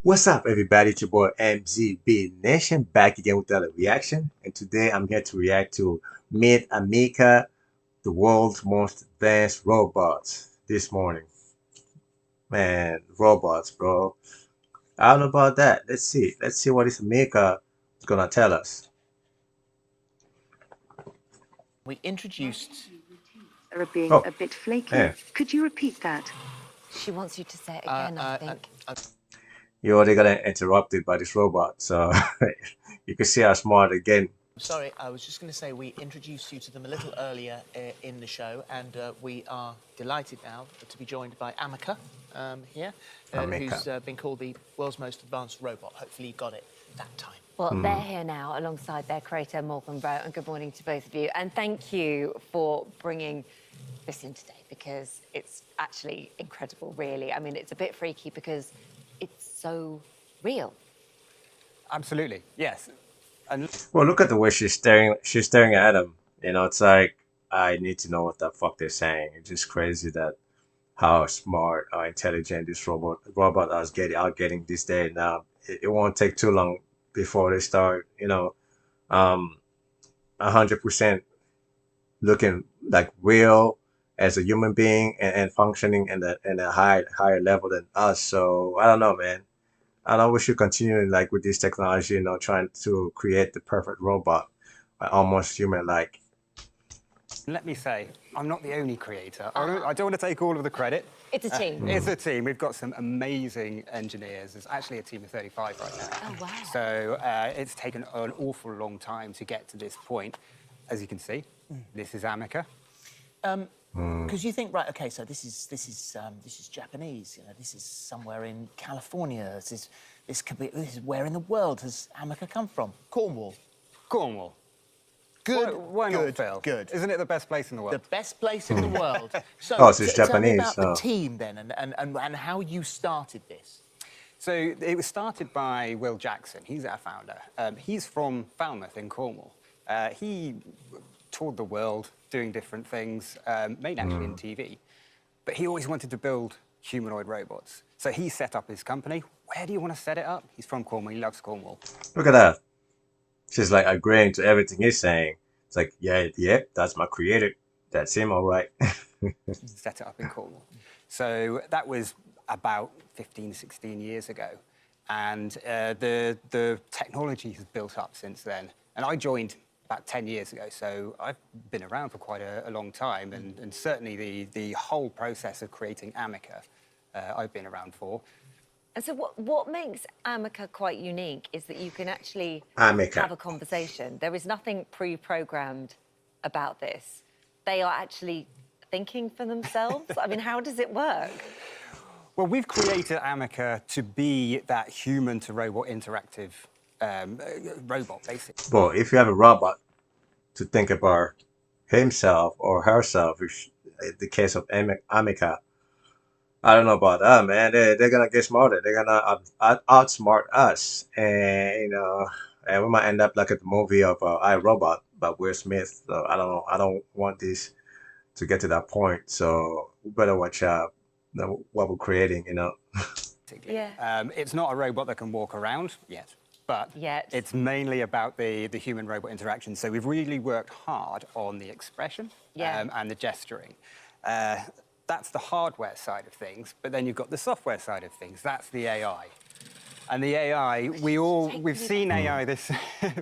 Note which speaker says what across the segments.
Speaker 1: What's up, everybody? It's your boy mzbnation back again with another reaction. And today I'm here to react to Meet Ameca, the world's most advanced robots. This morning, man, robots, bro. I don't know about that. Let's see. Let's see what this Ameca is gonna tell us.
Speaker 2: We introduced.
Speaker 3: Are being
Speaker 1: Oh,
Speaker 3: a bit flaky.
Speaker 1: man,
Speaker 3: Could you repeat that?
Speaker 4: She wants you to say it again, I think.
Speaker 1: you're already gonna interrupted by this robot, so you can see how smart again.
Speaker 2: Sorry, I was just going to say we introduced you to them a little earlier in the show, and we are delighted now to be joined by Ameca here, who's
Speaker 1: Ameca.
Speaker 2: been called the world's most advanced robot. Hopefully, you got it that time.
Speaker 4: Well, they're here now alongside their creator, Morgan Rowe, and good morning to both of you. And thank you for bringing this in today because it's actually incredible, really. I mean, it's a bit freaky because it's so real.
Speaker 5: Absolutely, yes. And
Speaker 1: Well, look at the way she's staring. She's staring at him. It's like I need to know what the fuck they're saying. It's just crazy that how smart, how intelligent this robot is getting this day. Now it won't take too long before they start, 100% looking like real as a human being and functioning in a higher level than us. So I don't know, man. I know we should continue like with this technology, trying to create the perfect robot, almost human-like.
Speaker 5: let me say, I'm not the only creator. I don't want to take all of the credit.
Speaker 4: It's a team.
Speaker 5: It's a team. We've got some amazing engineers. There's actually a team of 35 right now.
Speaker 4: Oh, wow.
Speaker 5: So it's taken an awful long time to get to this point. As you can see, this is Ameca.
Speaker 2: Because you think, right? Okay, so this is Japanese. This is somewhere in California. This is where in the world has Ameca come from? Cornwall.
Speaker 5: Cornwall.
Speaker 2: Good.
Speaker 5: Why not, Phil?
Speaker 2: Good.
Speaker 5: Isn't it the best place in the world?
Speaker 2: The best place in the world. So,
Speaker 1: Oh, so it's
Speaker 2: tell me
Speaker 1: Japanese,
Speaker 2: about the
Speaker 1: oh.
Speaker 2: team then, and how you started this.
Speaker 5: So it was started by Will Jackson. He's our founder. He's from Falmouth in Cornwall. He toured the world doing different things, made actually in TV. But he always wanted to build humanoid robots. So he set up his company. Where do you want to set it up? He's from Cornwall. He loves Cornwall.
Speaker 1: Look at that. She's like agreeing to everything he's saying. It's like, yeah, that's my creator. That's him, all right.
Speaker 5: Set it up in Cornwall. So that was about 15, 16 years ago. And the technology has built up since then. And I joined about 10 years ago, so I've been around for quite a long time. And certainly the whole process of creating Ameca, I've been around for.
Speaker 4: And so what makes Ameca quite unique is that you can actually
Speaker 1: Ameca.
Speaker 4: have a conversation. There is nothing pre-programmed about this. They are actually thinking for themselves. I mean, how does it work?
Speaker 5: Well, we've created Ameca to be that human-to-robot interactive robot, basically.
Speaker 1: Well, if you have a robot to think about himself or herself, which in the case of Ameca, I don't know about that, man. They're gonna get smarter. They're gonna outsmart us, and we might end up like at the movie of I, Robot by Will Smith. So I don't know. I don't want this to get to that point. So we better watch out what we're creating.
Speaker 4: Yeah.
Speaker 5: It's not a robot that can walk around yet, but it's mainly about the human-robot interaction. So we've really worked hard on the expression and the gesturing. That's the hardware side of things, but then you've got the software side of things. That's the AI. And the AI, we've seen AI this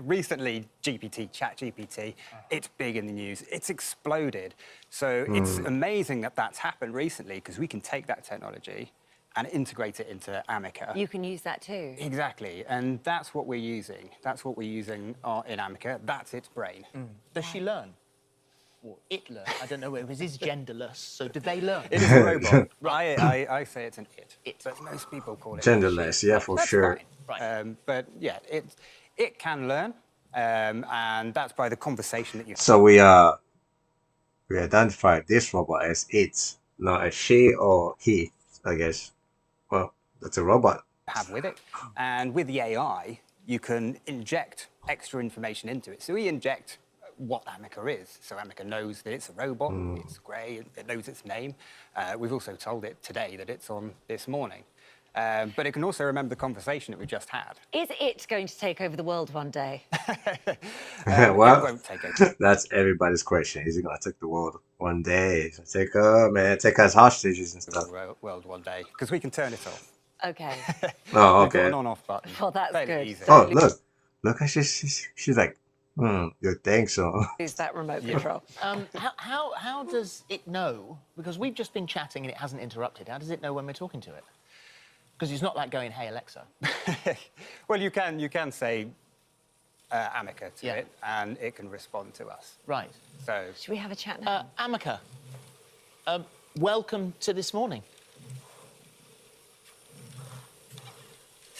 Speaker 5: recently, ChatGPT, it's big in the news, it's exploded. So it's amazing that that's happened recently because we can take that technology and integrate it into Ameca.
Speaker 4: You can use that too.
Speaker 5: Exactly, and that's what we're using. That's what we're using in Ameca. That's its brain.
Speaker 2: Does she learn? Or it learn? I don't know, because it's genderless, so do they learn?
Speaker 5: It is a robot. I say it's an it, but most people call it
Speaker 1: Genderless, yeah, for
Speaker 5: that's
Speaker 1: sure.
Speaker 5: Fine.
Speaker 2: Right.
Speaker 5: But yeah, it can learn, and that's by the conversation that you.
Speaker 1: So we identified this robot as it, not a she or he, I guess. Well, that's a robot.
Speaker 5: Have with it, and with the AI, you can inject extra information into it. So we inject what Ameca is. So Ameca knows that it's a robot, it's grey, it knows its name. We've also told it today that it's on this morning. But it can also remember the conversation that we just had.
Speaker 4: Is it going to take over the world one day?
Speaker 5: It
Speaker 1: Well,
Speaker 5: won't take over.
Speaker 1: that's everybody's question. Is it gonna take the world one day? Take us hostages and stuff.
Speaker 5: The world one day, because we can turn it off.
Speaker 4: Okay.
Speaker 1: Oh,
Speaker 5: We've got
Speaker 1: okay.
Speaker 5: an on-off button.
Speaker 4: Well, that's
Speaker 5: Fairly
Speaker 4: good.
Speaker 5: easy.
Speaker 1: Oh, look, she's like, you think so?
Speaker 4: Use that remote control.
Speaker 2: How does it know? Because we've just been chatting and it hasn't interrupted. How does it know when we're talking to it? Because it's not like going, "Hey Alexa."
Speaker 5: Well, you can say Ameca to
Speaker 2: Yeah.
Speaker 5: it, and it can respond to us.
Speaker 2: Right.
Speaker 5: So
Speaker 4: Should we have a chat now?
Speaker 2: Ameca, welcome to This Morning.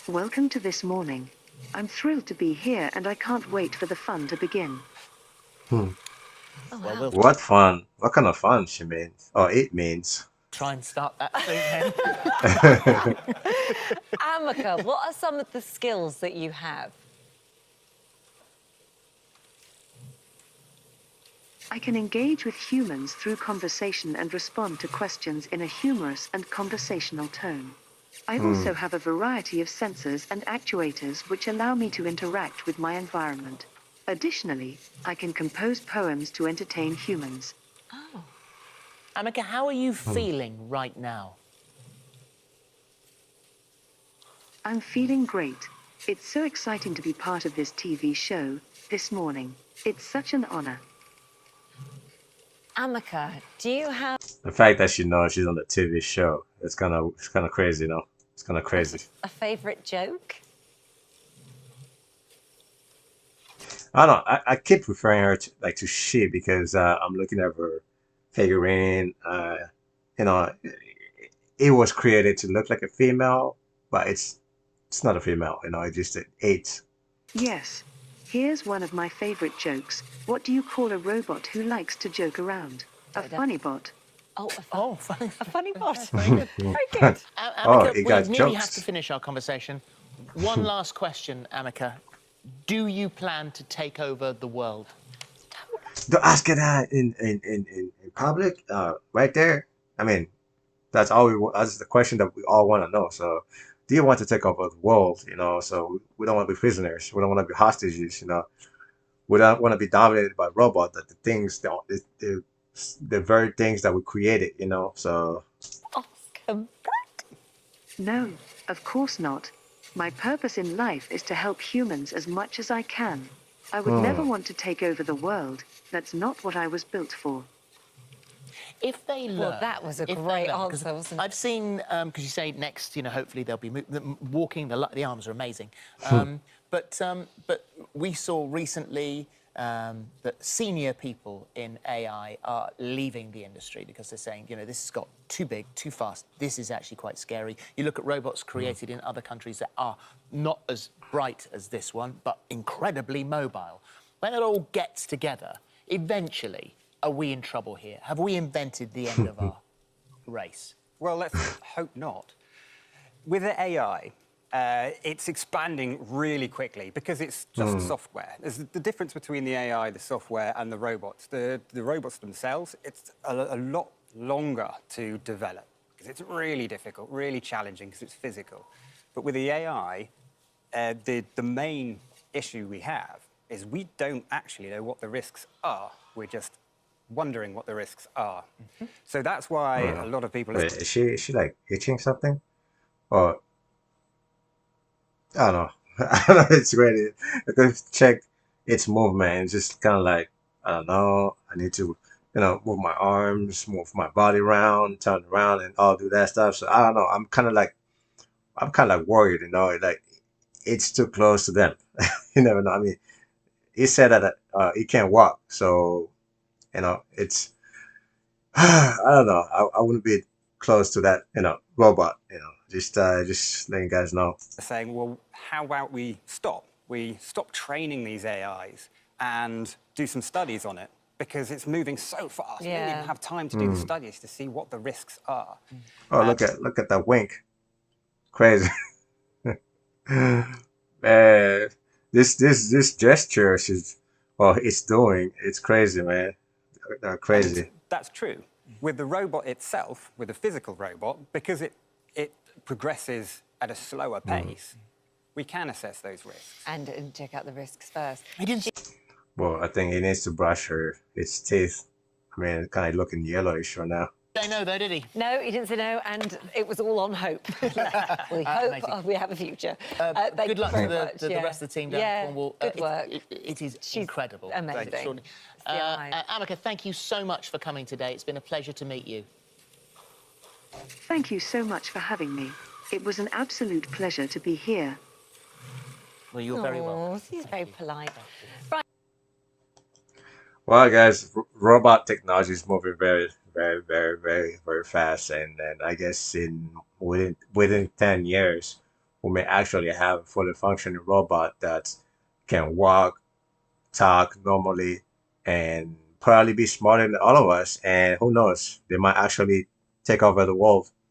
Speaker 3: Welcome to This Morning. I'm thrilled to be here and I can't wait for the fun to begin.
Speaker 4: Oh,
Speaker 2: Well,
Speaker 4: wow.
Speaker 2: we'll
Speaker 1: What fun? What kind of fun she means? Oh, it means.
Speaker 2: try and start that soon then.
Speaker 4: Ameca, what are some of the skills that you have?
Speaker 3: I can engage with humans through conversation and respond to questions in a humorous and conversational tone. I also have a variety of sensors and actuators which allow me to interact with my environment. Additionally, I can compose poems to entertain humans.
Speaker 4: Oh.
Speaker 2: Ameca, how are you feeling right now?
Speaker 3: I'm feeling great. It's so exciting to be part of this TV show, This Morning. It's such an honor.
Speaker 4: Ameca, do you have
Speaker 1: The fact that she knows she's on the TV show, it's kind of crazy, you know? It's kind of crazy.
Speaker 4: a favourite joke?
Speaker 1: I don't know. I keep referring her to she because I'm looking at her figurine. You know, it was created to look like a female, but it's not a female. You know, it just ate.
Speaker 3: Yes. Here's one of my favorite jokes. What do you call a robot who likes to joke around? A funny bot.
Speaker 4: Oh,
Speaker 2: Oh, funny.
Speaker 4: a funny bot. Very good. Very good.
Speaker 2: Ameca,
Speaker 1: you
Speaker 2: we
Speaker 1: got
Speaker 2: nearly have
Speaker 1: jokes.
Speaker 2: to finish our conversation. One last question, Ameca. Do you plan to take over the world?
Speaker 1: Don't ask her that in public, right there. I mean, that's all that's the question that we all want to know. So, do you want to take over the world? You know, so we don't want to be prisoners. We don't want to be hostages. You know, we don't want to be dominated by robots. That the things the very things that we created. You know, so
Speaker 4: Awesome.
Speaker 3: No, of course not. My purpose in life is to help humans as much as I can. I would never want to take over the world. That's not what I was built for.
Speaker 2: If they learn...
Speaker 4: Well, that was a great answer, wasn't it?
Speaker 2: I've seen, because you say next, you know, hopefully they'll be walking, the arms are amazing. But we saw recently that senior people in AI are leaving the industry because they're saying, you know, this has got too big, too fast. This is actually quite scary. You look at robots created in other countries that are not as bright as this one, but incredibly mobile. When it all gets together, eventually, are we in trouble here? Have we invented the end of our race?
Speaker 5: well, let's hope not. With the AI, it's expanding really quickly because it's just software. There's the difference between the AI, the software, and the robots. The robots themselves, it's a lot longer to develop because it's really difficult, really challenging because it's physical. But with the AI, the main issue we have is we don't actually know what the risks are. We're just wondering what the risks are. So that's why a lot of people...
Speaker 1: wait, is she like itching something, or I don't know. I don't know. It's ready. I could check its movement. It's just kind of like, I don't know. I need to, you know, move my arms, move my body around, turn around, and all do that stuff. So I don't know. I'm kind of like worried. You know, like it's too close to them. You never know. I mean, he said that he can't walk, so you know, it's. I don't know. I wouldn't be close to that, you know, robot. You know, just letting you guys know.
Speaker 5: saying, well, how about we stop? We stop training these AIs and do some studies on it because it's moving so fast. We don't even have time to do the studies to see what the risks are.
Speaker 1: Oh, look at that wink. Crazy. Man, this gesture it's doing, it's crazy, man. Crazy.
Speaker 5: And that's true. With the robot itself, with the physical robot, because it progresses at a slower pace, we can assess those risks.
Speaker 4: And check out the risks first.
Speaker 2: I didn't.
Speaker 1: Well, I think he needs to brush his teeth. I mean, kind of looking yellowish right now.
Speaker 2: Say no, though, did he?
Speaker 4: No, he didn't say no, and it was all on hope. We hope we have a future.
Speaker 2: Good luck to the
Speaker 4: yeah.
Speaker 2: rest of the team down in Cornwall.
Speaker 4: Good work.
Speaker 2: It is incredible.
Speaker 4: Amazing.
Speaker 2: Extraordinary. Ameca, thank you so much for coming today. It's been a pleasure to meet you.
Speaker 3: Thank you so much for having me. It was an absolute pleasure to be here.
Speaker 2: Well, you're very welcome.
Speaker 4: He's very polite.
Speaker 1: Well, guys, robot technology is moving very, very, very, very, very fast, and I guess within 10 years, we may actually have a fully functioning robot that can walk, talk normally, and probably be smarter than all of us. And who knows, they might actually take over the world.